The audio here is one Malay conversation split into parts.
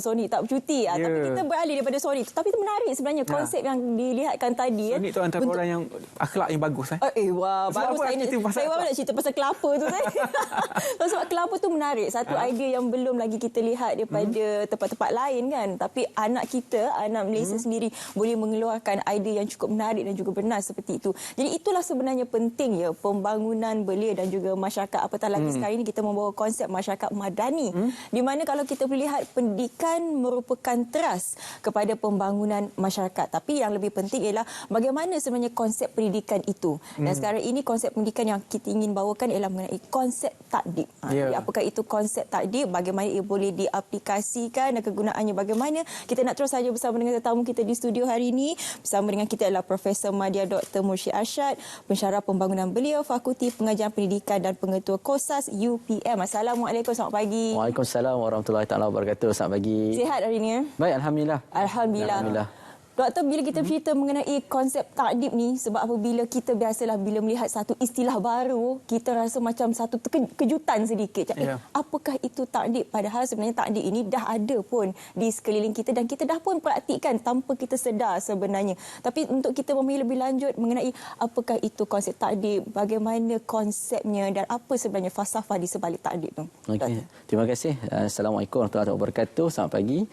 Sonic tak bercuti. Tapi kita beralih daripada Sonic. Tapi itu menarik sebenarnya konsep yang dilihatkan tadi. Sonic tu antara orang yang akhlak yang bagus. Wah, bagus. Saya baru nak cerita pasal kelapa tu. Sebab kelapa tu menarik. Satu idea yang belum lagi kita lihat daripada tempat-tempat lain kan. Tapi anak kita, anak Malaysia sendiri boleh mengeluarkan idea yang cukup menarik dan juga benar seperti itu. Jadi itulah sebenarnya penting ya pembangunan belia dan juga masyarakat. Apatah lagi sekarang ini kita membawa konsep masyarakat madani. Di mana kalau kita melihat pendidikan merupakan teras kepada pembangunan masyarakat. Tapi yang lebih penting ialah bagaimana sebenarnya konsep pendidikan itu. Dan sekarang ini konsep pendidikan yang kita ingin bawakan ialah mengenai konsep takdib. Jadi apakah itu konsep takdib, bagaimana ia boleh diaplikasikan dan kegunaannya bagaimana. Kita nak terus saja bersama dengan tetamu kita di studio hari ini. Bersama dengan kita adalah Profesor Madya Dr. Mursyid Arsyad, pensyarah pembangunan belia, Fakulti Pengajian Pendidikan dan Pengetua KOSAS UPM. Assalamualaikum, selamat pagi. Waalaikumsalam warahmatullahi taala wabarakatuh. Selamat pagi. Sihat hari ini ya? Baik, alhamdulillah. Alhamdulillah. Doktor, bila kita bercerita mengenai konsep takdib ni, sebab apabila kita biasalah bila melihat satu istilah baru, kita rasa macam satu kejutan sedikit. Apakah itu takdib? Padahal sebenarnya takdib ini dah ada pun di sekeliling kita dan kita dah pun praktikkan tanpa kita sedar sebenarnya. Tapi untuk kita memahami lebih lanjut mengenai apakah itu konsep takdib, bagaimana konsepnya dan apa sebenarnya falsafah di sebalik takdib tu. Okay. Terima kasih. Assalamualaikum warahmatullahi wabarakatuh. Selamat pagi.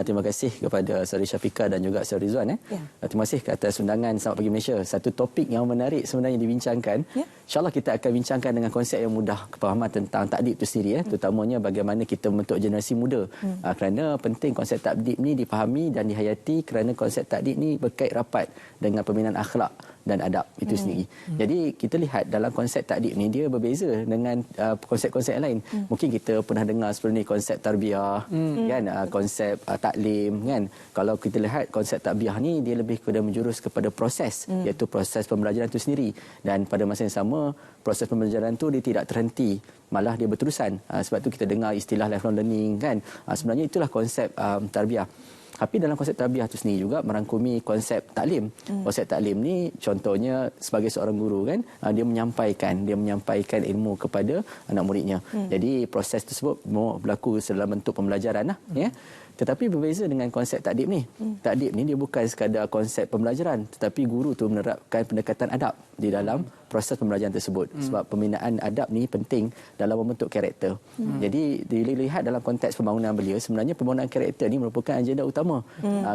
Terima kasih kepada Saudari Syafiqah dan juga Saudari Rizwan. Terima kasih ke atas undangan. Selamat pagi Malaysia. Satu topik yang menarik sebenarnya dibincangkan. InsyaAllah kita akan bincangkan dengan konsep yang mudah kepahaman tentang takdib itu sendiri. Terutamanya bagaimana kita membentuk generasi muda. Kerana penting konsep takdib ni dipahami dan dihayati kerana konsep takdib ni berkait rapat dengan pembinaan akhlak dan adab itu sendiri. Jadi kita lihat dalam konsep takdib ni dia berbeza dengan konsep-konsep lain. Mungkin kita pernah dengar sebelum ni konsep tarbiyah, kan, konsep taklim kan. Kalau kita lihat konsep tarbiyah ni dia lebih kepada menjurus kepada proses, iaitu proses pembelajaran itu sendiri, dan pada masa yang sama proses pembelajaran tu dia tidak terhenti, malah dia berterusan. Sebab tu kita dengar istilah lifelong learning kan. Sebenarnya itulah konsep tarbiyah. Tapi dalam konsep tarbiyah itu sendiri juga merangkumi konsep taklim. Konsep taklim ni contohnya sebagai seorang guru kan, dia menyampaikan ilmu kepada anak muridnya. Jadi proses tersebut berlaku dalam bentuk pembelajaran lah, ya. Tetapi berbeza dengan konsep takdib ni. Takdib ni dia bukan sekadar konsep pembelajaran, tetapi guru tu menerapkan pendekatan adab di dalam proses pembelajaran tersebut. Sebab pembinaan adab ni penting dalam membentuk karakter. Jadi dilihat dalam konteks pembangunan belia, sebenarnya pembangunan karakter ni merupakan agenda utama.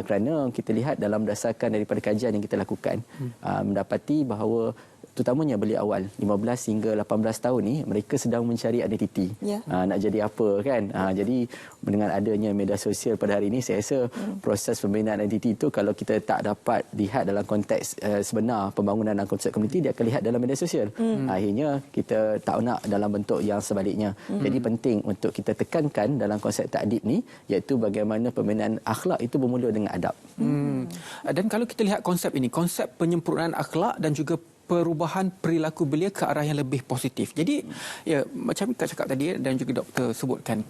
Kerana kita lihat dalam berdasarkan daripada kajian yang kita lakukan, mendapati bahawa terutamanya belia awal 15 hingga 18 tahun ni mereka sedang mencari identiti. Nak jadi apa kan. Jadi dengan adanya media sosial pada hari ini, saya rasa proses pembinaan identiti itu kalau kita tak dapat lihat dalam konteks sebenar pembangunan dan konsep komuniti, dia akan lihat dalam media sosial. Akhirnya kita tak nak dalam bentuk yang sebaliknya. Jadi penting untuk kita tekankan dalam konsep takdib ni, iaitu bagaimana pembinaan akhlak itu bermula dengan adab. Dan kalau kita lihat konsep ini, konsep penyempurnaan akhlak dan juga perubahan perilaku belia ke arah yang lebih positif. Jadi ya, macam Kak cakap tadi dan juga doktor sebutkan,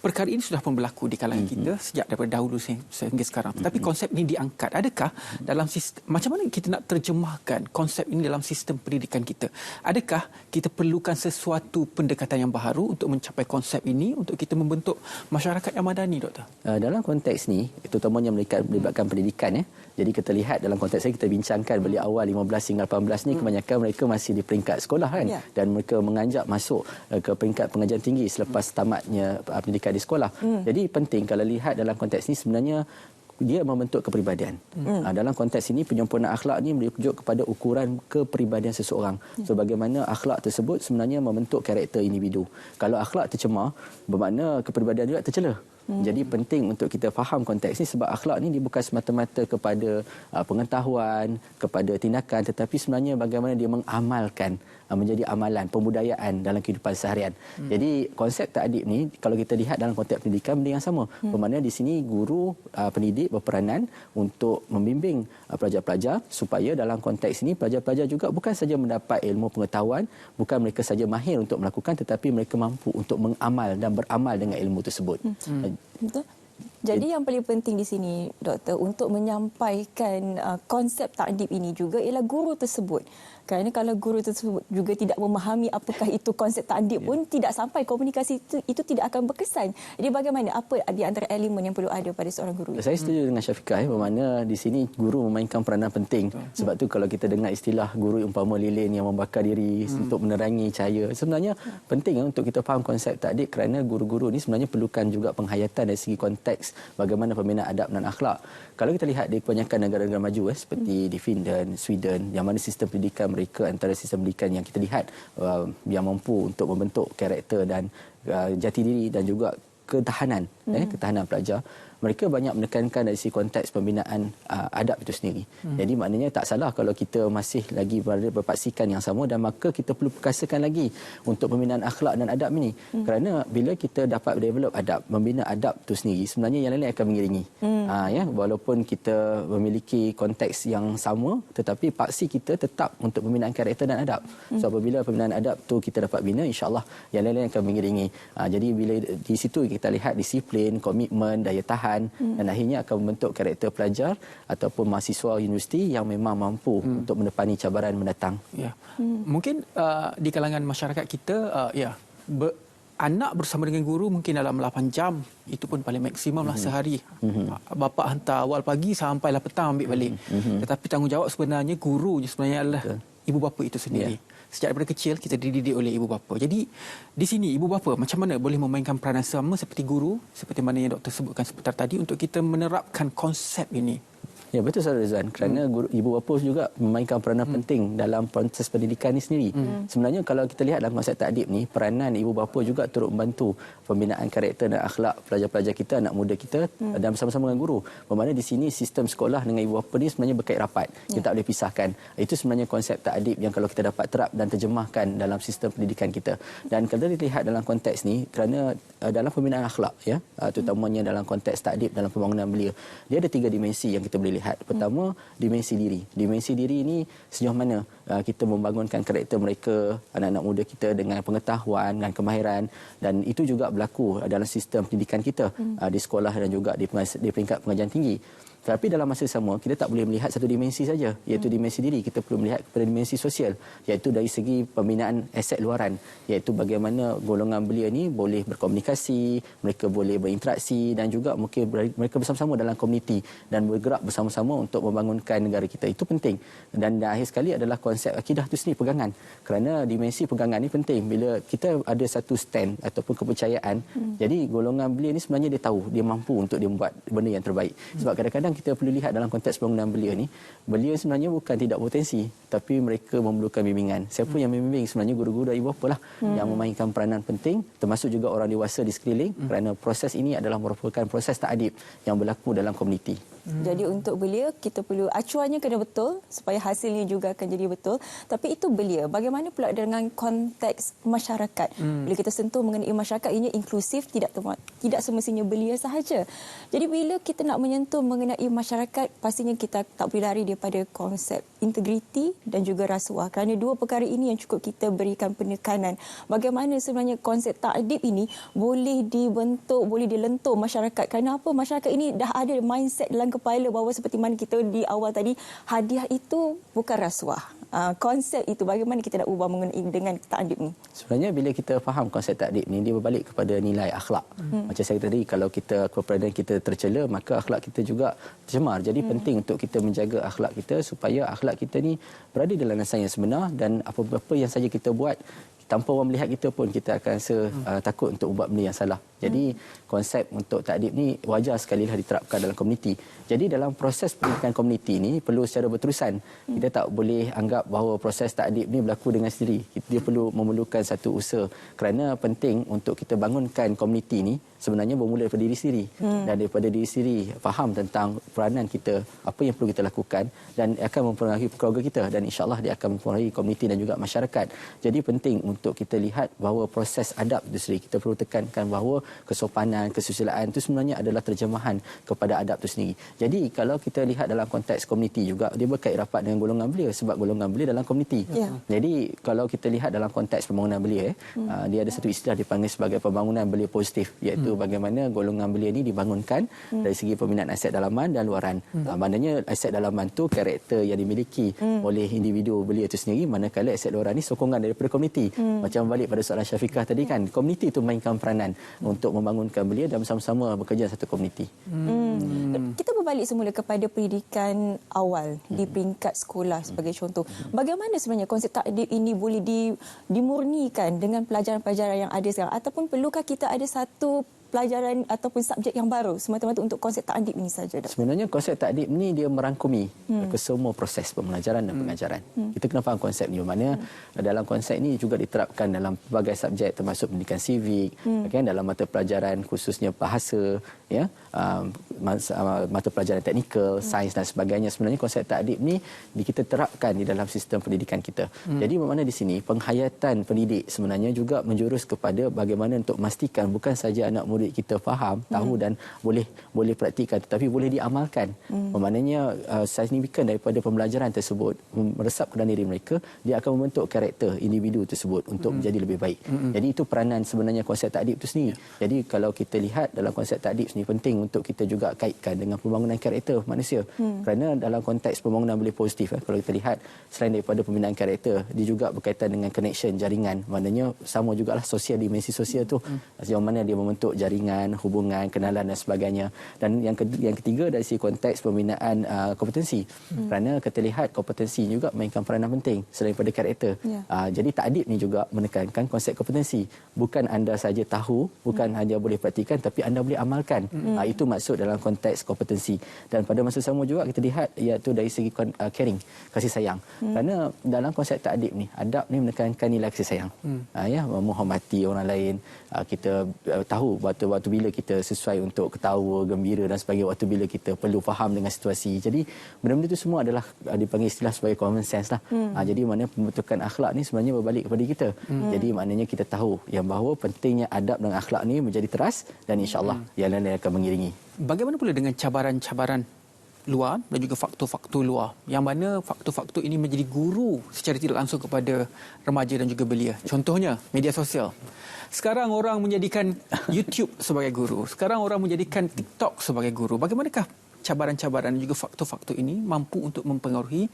perkara ini sudah pun berlaku di kalangan kita sejak daripada dahulu sehingga sekarang. Tetapi konsep ini diangkat. Adakah dalam sistem, macam mana kita nak terjemahkan konsep ini dalam sistem pendidikan kita? Adakah kita perlukan sesuatu pendekatan yang baru untuk mencapai konsep ini, untuk kita membentuk masyarakat yang madani, doktor? Dalam konteks ni, terutamanya melibatkan pendidikan, ya. Jadi kita lihat dalam konteks ini, kita bincangkan belia awal 15 hingga 18 ni kebanyakan mereka masih di peringkat sekolah kan, dan mereka menganjak masuk ke peringkat pengajian tinggi selepas tamatnya pendidikan di sekolah. Jadi penting kalau lihat dalam konteks ini, sebenarnya dia membentuk kepribadian. Dalam konteks ini penyempurnaan akhlak ni merujuk kepada ukuran kepribadian seseorang. So bagaimana akhlak tersebut sebenarnya membentuk karakter individu. Kalau akhlak tercemar, bermakna kepribadian juga tercela. Jadi penting untuk kita faham konteks ni, sebab akhlak ni dia bukan semata-mata kepada pengetahuan, kepada tindakan, tetapi sebenarnya bagaimana dia mengamalkan, menjadi amalan, pembudayaan dalam kehidupan seharian. Jadi konsep takdib ni kalau kita lihat dalam konteks pendidikan, benda yang sama. Bermakna di sini guru pendidik berperanan untuk membimbing pelajar-pelajar supaya dalam konteks ini pelajar-pelajar juga bukan saja mendapat ilmu pengetahuan, bukan mereka saja mahir untuk melakukan, tetapi mereka mampu untuk mengamal dan beramal dengan ilmu tersebut. Betul. Jadi yang paling penting di sini, Doktor, untuk menyampaikan konsep takdib ini juga ialah guru tersebut. Kerana kalau guru tersebut juga tidak memahami apakah itu konsep takdib pun tidak sampai komunikasi itu tidak akan berkesan. Jadi bagaimana, apa di antara elemen yang perlu ada pada seorang guru? Saya setuju dengan Syafiqah bermakna di sini guru memainkan peranan penting. Sebab tu kalau kita dengar istilah guru umpama lilin yang membakar diri untuk menerangi cahaya, sebenarnya penting untuk kita faham konsep takdib kerana guru-guru ni sebenarnya perlukan juga penghayatan dari segi konteks bagaimana pembinaan adab dan akhlak. Kalau kita lihat di kebanyakan negara-negara maju seperti di Finland, Sweden, yang mana sistem pendidikan mereka antara sistem pendidikan yang kita lihat yang mampu untuk membentuk karakter dan jati diri dan juga ketahanan ketahanan pelajar, mereka banyak menekankan dari segi konteks pembinaan adab itu sendiri. Jadi maknanya tak salah kalau kita masih lagi berpaksikan yang sama, dan maka kita perlu perkasakan lagi untuk pembinaan akhlak dan adab ini. Kerana bila kita dapat develop adab, membina adab itu sendiri, sebenarnya yang lain akan mengiringi. Walaupun kita memiliki konteks yang sama, tetapi paksi kita tetap untuk pembinaan karakter dan adab. So apabila pembinaan adab tu kita dapat bina, insya-Allah yang lain akan mengiringi. Jadi bila di situ kita lihat disiplin, komitmen, daya tahan, dan akhirnya akan membentuk karakter pelajar ataupun mahasiswa universiti yang memang mampu untuk menepani cabaran mendatang. Ya. Mungkin di kalangan masyarakat kita anak bersama dengan guru mungkin dalam 8 jam, itu pun paling maksimum lah sehari. Bapa hantar awal pagi sampailah petang ambil balik. Tetapi tanggungjawab sebenarnya guru sebenarnya adalah ibu bapa itu sendiri. Sejak daripada kecil kita dididik oleh ibu bapa. Jadi di sini ibu bapa macam mana boleh memainkan peranan sama seperti guru, seperti mana yang doktor sebutkan sebentar tadi, untuk kita menerapkan konsep ini. Ya, betul Saudara Rizwan. Kerana guru, ibu bapa juga memainkan peranan penting dalam proses pendidikan ini sendiri. Sebenarnya kalau kita lihat dalam konsep takdib ni, peranan ibu bapa juga turut membantu pembinaan karakter dan akhlak pelajar-pelajar kita, anak muda kita, dan bersama-sama dengan guru. Bermakna di sini sistem sekolah dengan ibu bapa ni sebenarnya berkait rapat. Kita tak boleh pisahkan. Itu sebenarnya konsep takdib yang kalau kita dapat terap dan terjemahkan dalam sistem pendidikan kita. Dan kalau kita lihat dalam konteks ni, kerana dalam pembinaan akhlak, terutamanya dalam konteks takdib dalam pembangunan belia, dia ada 3 dimensi yang kita boleh lihat. Pertama, dimensi diri. Dimensi diri ini sejauh mana kita membangunkan karakter mereka, anak-anak muda kita, dengan pengetahuan dan kemahiran, dan itu juga berlaku dalam sistem pendidikan kita di sekolah dan juga di peringkat pengajian tinggi. Tapi dalam masa sama, kita tak boleh melihat satu dimensi saja, iaitu dimensi diri. Kita perlu melihat kepada dimensi sosial, iaitu dari segi pembinaan aset luaran, iaitu bagaimana golongan belia ni boleh berkomunikasi, mereka boleh berinteraksi, dan juga mungkin mereka bersama-sama dalam komuniti dan bergerak bersama-sama untuk membangunkan negara kita. Itu penting. Dan akhir sekali adalah konsep akidah itu sendiri, pegangan. Kerana dimensi pegangan ni penting. Bila kita ada satu stand ataupun kepercayaan, jadi golongan belia ni sebenarnya dia tahu, dia mampu untuk dia membuat benda yang terbaik. Sebab kadang-kadang kita perlu lihat dalam konteks bangunan belia ni, belia sebenarnya bukan tidak potensi, tapi mereka memerlukan bimbingan. Siapa yang membimbing? Sebenarnya guru-guru dan ibu bapa lah yang memainkan peranan penting, termasuk juga orang dewasa di sekeliling, kerana proses ini adalah merupakan proses takdib yang berlaku dalam komuniti. Jadi untuk belia, kita perlu acuannya kena betul supaya hasilnya juga akan jadi betul. Tapi itu belia. Bagaimana pula dengan konteks masyarakat? Bila kita sentuh mengenai masyarakat, ini inklusif, tidak semestinya belia sahaja. Jadi bila kita nak menyentuh mengenai masyarakat, pastinya kita tak boleh lari daripada konsep integriti dan juga rasuah. Kerana 2 perkara ini yang cukup kita berikan penekanan. Bagaimana sebenarnya konsep takdib ini boleh dibentuk, boleh dilentur masyarakat. Kerana apa? Masyarakat ini dah ada mindset dalam kepala bahawa seperti mana kita di awal tadi, hadiah itu bukan rasuah. Konsep itu bagaimana kita nak ubah mengenai dengan takdib ni? Sebenarnya bila kita faham konsep takdib ni, dia berbalik kepada nilai akhlak. Macam saya tadi, kalau kita keperadaan kita tercela, maka akhlak kita juga tercemar. Jadi penting untuk kita menjaga akhlak kita supaya akhlak kita ni berada dalam landasan yang sebenar, dan apa-apa yang saja kita buat tanpa orang melihat kita pun kita akan rasa takut untuk buat benda yang salah. Jadi konsep untuk takdib ni wajar sekali lah diterapkan dalam komuniti. Jadi dalam proses pendidikan komuniti ni perlu secara berterusan. Kita tak boleh anggap bahawa proses takdib ni berlaku dengan sendiri. Dia perlu memerlukan satu usaha. Kerana penting untuk kita bangunkan komuniti ni sebenarnya bermula daripada diri sendiri. Dan daripada diri sendiri faham tentang peranan kita, apa yang perlu kita lakukan, dan akan mempengaruhi keluarga kita, dan insya-Allah dia akan mempengaruhi komuniti dan juga masyarakat. Jadi penting untuk kita lihat bahawa proses adab itu sendiri, kita perlu tekankan bahawa kesopanan, kesusilaan itu sebenarnya adalah terjemahan kepada adab itu sendiri. Jadi kalau kita lihat dalam konteks komuniti juga, dia berkait rapat dengan golongan belia, sebab golongan belia dalam komuniti. Jadi kalau kita lihat dalam konteks pembangunan belia, dia ada satu istilah dipanggil sebagai pembangunan belia positif, iaitu Satu, bagaimana golongan belia ni dibangunkan dari segi peminat aset dalaman dan luaran. Maknanya aset dalaman tu karakter yang dimiliki oleh individu belia itu sendiri, manakala aset luaran ni sokongan daripada komuniti. Macam balik pada soalan Syafiqah tadi kan, komuniti itu mainkan peranan untuk membangunkan belia dan bersama-sama bekerja satu komuniti. Kita berbalik semula kepada pendidikan awal di peringkat sekolah sebagai contoh. Bagaimana sebenarnya konsep takdib ini boleh dimurnikan dengan pelajaran-pelajaran yang ada sekarang, ataupun perlukah kita ada satu pelajaran ataupun subjek yang baru semata-mata untuk konsep takdib ini saja? Sebenarnya konsep takdib ni dia merangkumi kesemua proses pembelajaran dan pengajaran. Kita kena faham konsep ni, bermakna dalam konsep ni juga diterapkan dalam pelbagai subjek termasuk pendidikan civik, kan, dalam mata pelajaran khususnya bahasa, ya, mata pelajaran teknikal, sains dan sebagainya. Sebenarnya konsep takdib ni kita terapkan di dalam sistem pendidikan kita. Jadi bermakna di sini penghayatan pendidik sebenarnya juga menjurus kepada bagaimana untuk memastikan bukan saja anak murid kita faham, tahu dan boleh praktikkan, tetapi boleh diamalkan. Maknanya signifikan daripada pembelajaran tersebut meresap ke dalam diri mereka, dia akan membentuk karakter individu tersebut untuk menjadi lebih baik. Jadi itu peranan sebenarnya konsep takdib itu sendiri. Jadi kalau kita lihat dalam konsep takdib sendiri, penting untuk kita juga kaitkan dengan pembangunan karakter manusia. Kerana dalam konteks pembangunan belia positif, kalau kita lihat selain daripada pembinaan karakter, dia juga berkaitan dengan connection, jaringan. Maknanya sama jugalah sosial, dimensi sosial tu, sejauh mana dia membentuk jaringan, hubungan, kenalan dan sebagainya. Dan yang ketiga dari segi konteks pembinaan kompetensi. Kerana kita lihat kompetensi juga mainkan peranan penting selain daripada karakter. Jadi takdib ni juga menekankan konsep kompetensi. Bukan anda saja tahu, bukan hanya boleh praktikan, tapi anda boleh amalkan. Itu maksud dalam konteks kompetensi. Dan pada masa sama juga kita lihat iaitu dari segi caring, kasih sayang. Kerana dalam konsep takdib ni, adab ni menekankan nilai kasih sayang. Ya, menghormati orang lain. Kita tahu waktu bila kita sesuai untuk ketawa, gembira dan sebagainya, waktu bila kita perlu faham dengan situasi. Jadi benda-benda itu semua adalah dipanggil istilah sebagai common sense lah. Jadi maknanya pembentukan akhlak ni sebenarnya berbalik kepada kita. Jadi maknanya kita tahu yang bahawa pentingnya adab dan akhlak ni menjadi teras, dan insya-Allah yang lain akan mengiringi. Bagaimana pula dengan cabaran-cabaran luar dan juga faktor-faktor luar, yang mana faktor-faktor ini menjadi guru secara tidak langsung kepada remaja dan juga belia? Contohnya media sosial. Sekarang orang menjadikan YouTube sebagai guru. Sekarang orang menjadikan TikTok sebagai guru. Bagaimanakah cabaran-cabaran dan juga faktor-faktor ini mampu untuk mempengaruhi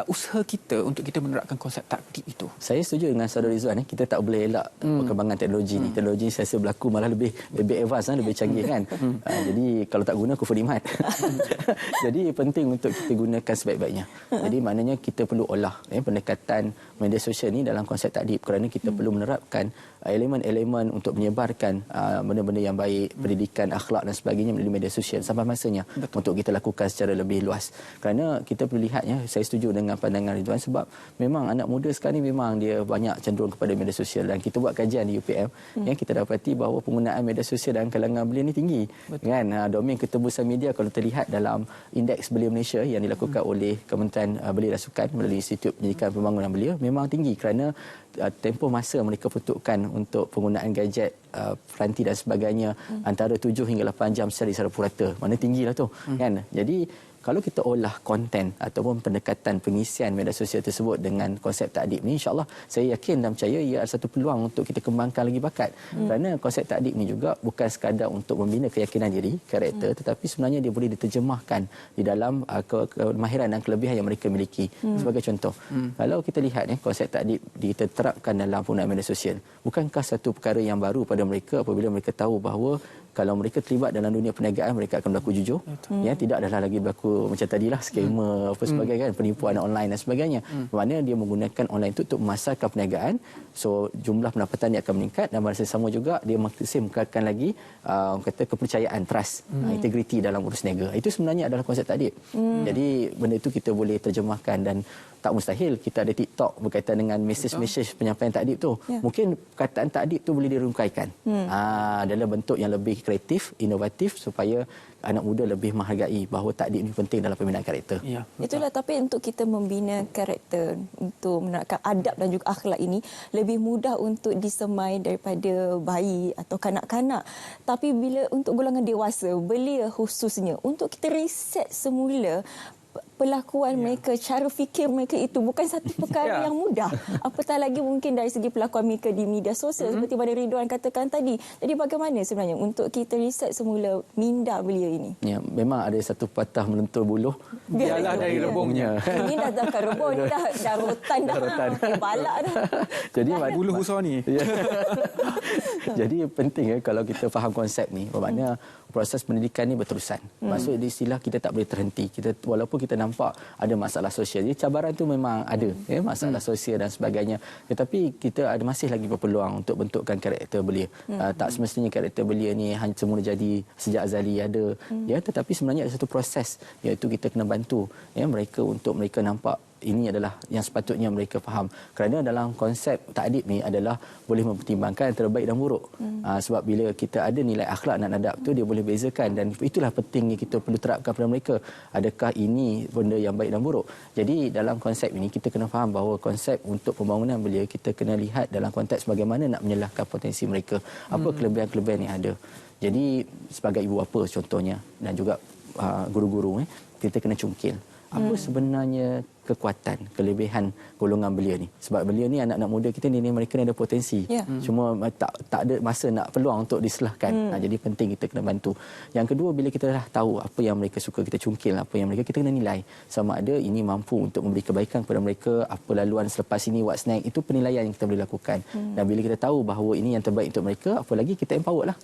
usaha kita untuk kita menerapkan konsep takdib itu? Saya setuju dengan Saudara Rizwan. Kita tak boleh elak perkembangan teknologi ni. Teknologi saya rasa berlaku malah lebih advance, lebih canggih kan. Jadi kalau tak guna kufur nikmat. Jadi penting untuk kita gunakan sebaik-baiknya. Jadi maknanya kita perlu olah pendekatan media sosial ni dalam konsep takdib, kerana kita perlu menerapkan elemen-elemen untuk menyebarkan benda-benda yang baik, pendidikan, akhlak dan sebagainya melalui media sosial sampai masanya. Betul. Untuk kita lakukan secara lebih luas. Kerana kita perlu lihat, ya, saya setuju dengan pandangan Ridwan, sebab memang anak muda sekarang ni memang dia banyak cenderung kepada media sosial, dan kita buat kajian di UPM yang kita dapati bahawa penggunaan media sosial dalam kalangan belia ni tinggi. Betul. Kan domain ketembusan media kalau terlihat dalam indeks belia Malaysia yang dilakukan oleh Kementerian Belia dan Sukan melalui Institut Pendidikan Pembangunan Belia memang tinggi, kerana tempoh masa mereka peruntukkan untuk penggunaan gadget, peranti dan sebagainya antara 7 hingga 8 jam secara purata. Mana tinggilah tu, kan? Jadi kalau kita olah konten ataupun pendekatan pengisian media sosial tersebut dengan konsep takdib ni, insya-Allah saya yakin dan percaya ia ada satu peluang untuk kita kembangkan lagi bakat. Kerana konsep takdib ni juga bukan sekadar untuk membina keyakinan diri, karakter, tetapi sebenarnya dia boleh diterjemahkan di dalam kemahiran dan kelebihan yang mereka miliki. Sebagai contoh, kalau kita lihat konsep takdib diterapkan dalam penggunaan media sosial, bukankah satu perkara yang baru pada mereka apabila mereka tahu bahawa kalau mereka terlibat dalam dunia perniagaan, mereka akan berlaku jujur. Ya, tidak adalah lagi berlaku macam tadilah skema apa sebagainya, kan, penipuan online dan sebagainya. Maknanya dia menggunakan online itu untuk memasarkan perniagaan. So jumlah pendapatan dia akan meningkat, dan masa sama juga dia masih mengekalkan lagi kata kepercayaan, trust, integriti dalam urus niaga. Itu sebenarnya adalah konsep takdib. Jadi benda itu kita boleh terjemahkan, dan tak mustahil kita ada TikTok berkaitan dengan mesej-mesej penyampaian takdib tu. Mungkin perkataan takdib tu boleh dirungkaikan dalam bentuk yang lebih kreatif, inovatif, supaya anak muda lebih menghargai bahawa takdib ini penting dalam pembinaan karakter. Ya, itulah, tapi untuk kita membina karakter, untuk menerapkan adab dan juga akhlak ini lebih mudah untuk disemai daripada bayi atau kanak-kanak. Tapi bila untuk golongan dewasa, belia khususnya, untuk kita reset semula perlakuan mereka, cara fikir mereka itu bukan satu perkara yang mudah. Apatah lagi mungkin dari segi perlakuan mereka di media sosial seperti mana Ridwan katakan tadi. Jadi bagaimana sebenarnya untuk kita riset semula minda belia ini? Ya, memang ada satu patah melentur buluh. Biarlah dari rebungnya. Ini dah bukan rebung, ini dah rotan dah. Balak dah. Jadi buluh besar ni. Jadi penting kalau kita faham konsep ni, bermakna proses pendidikan ni berterusan. Maksud istilah kita tak boleh terhenti. Kita walaupun kita nampak ada masalah sosial, jadi cabaran tu memang ada, masalah sosial dan sebagainya. Tetapi kita ada masih lagi berpeluang untuk bentukkan karakter belia. Tak semestinya karakter belia ni hanya semula jadi sejak azali ada, tetapi sebenarnya ada satu proses, iaitu kita kena bantu mereka untuk mereka nampak ini adalah yang sepatutnya mereka faham. Kerana dalam konsep takdib ni adalah boleh mempertimbangkan antara baik dan buruk. Sebab bila kita ada nilai akhlak dan adab tu, dia boleh bezakan, dan itulah pentingnya kita perlu terapkan pada mereka. Adakah ini benda yang baik dan buruk? Jadi dalam konsep ini kita kena faham bahawa konsep untuk pembangunan belia kita kena lihat dalam konteks bagaimana nak menyelahkan potensi mereka. Apa kelebihan-kelebihan yang ada. Jadi sebagai ibu bapa contohnya, dan juga guru-guru, kita kena cungkil. Apa sebenarnya kekuatan, kelebihan golongan belia ni? Sebab belia ni anak-anak muda kita ni mereka ni ada potensi. Cuma tak ada masa nak peluang untuk diselahkan. Jadi penting kita kena bantu. Yang kedua, bila kita dah tahu apa yang mereka suka, kita cungkil apa yang mereka, kita kena nilai sama ada ini mampu untuk memberi kebaikan kepada mereka, apa laluan selepas ini, what's next, itu penilaian yang kita boleh lakukan. Dan bila kita tahu bahawa ini yang terbaik untuk mereka, apa lagi kita empower lah.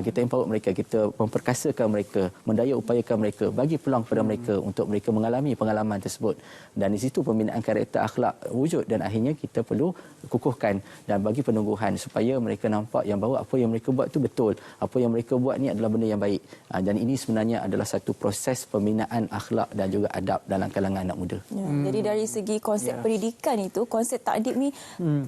Kita empower mereka, kita memperkasakan mereka, mendaya upayakan mereka, bagi peluang kepada mereka untuk mereka mengalami pengalaman tersebut. Dan di situ pembinaan karakter akhlak wujud, dan akhirnya kita perlu kukuhkan dan bagi penungguhan supaya mereka nampak yang bahawa apa yang mereka buat tu betul, apa yang mereka buat ni adalah benda yang baik. Dan ini sebenarnya adalah satu proses pembinaan akhlak dan juga adab dalam kalangan anak muda. Jadi dari segi konsep pendidikan itu, konsep takdib ni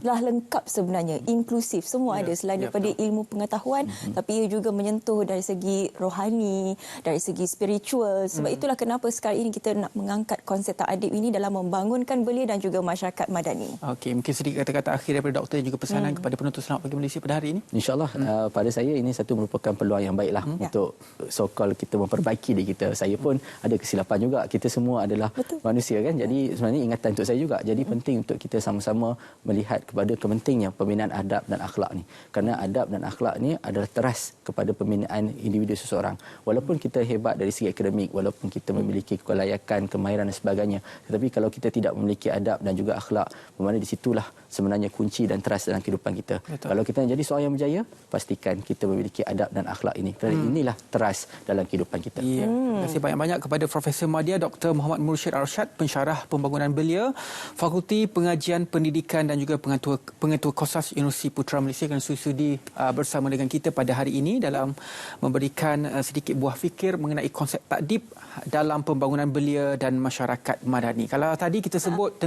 telah lengkap sebenarnya, inklusif, semua ada selain daripada ilmu pengetahuan, tapi ia juga menyentuh dari segi rohani, dari segi spiritual. Sebab itulah kenapa sekarang ini kita nak mengangkat konsep takdib ini dalam membangunkan belia dan juga masyarakat madani. Okey, mungkin sedikit kata-kata akhir daripada doktor dan juga pesanan kepada penonton Selamat Pagi Malaysia pada hari ini. InsyaAllah pada saya ini satu merupakan peluang yang baiklah untuk so-called kita memperbaiki diri kita. Saya pun ada kesilapan juga. Kita semua adalah manusia kan. Jadi sebenarnya ingatan untuk saya juga. Jadi penting untuk kita sama-sama melihat kepada kepentingnya pembinaan adab dan akhlak ni. Kerana adab dan akhlak ni adalah teras kepada pembinaan individu seseorang. Walaupun kita hebat dari segi akademik, walaupun kita memiliki kelayakan, kemahiran dan sebagainya, tetapi kalau kita tidak memiliki adab dan juga akhlak, bermakna di situlah sebenarnya kunci dan teras dalam kehidupan kita. Betul. Kalau kita nak jadi seorang yang berjaya, pastikan kita memiliki adab dan akhlak ini. Kerana inilah teras dalam kehidupan kita. Terima kasih banyak-banyak kepada Profesor Madya Dr. Muhammad Mursyid Arsyad, pensyarah pembangunan belia, Fakulti Pengajian Pendidikan dan juga pengetua Kosas Universiti Putra Malaysia, kerana sudi bersama dengan kita pada hari ini dalam memberikan sedikit buah fikir mengenai konsep takdib dalam pembangunan belia dan masyarakat madani. Kalau tadi kita sebut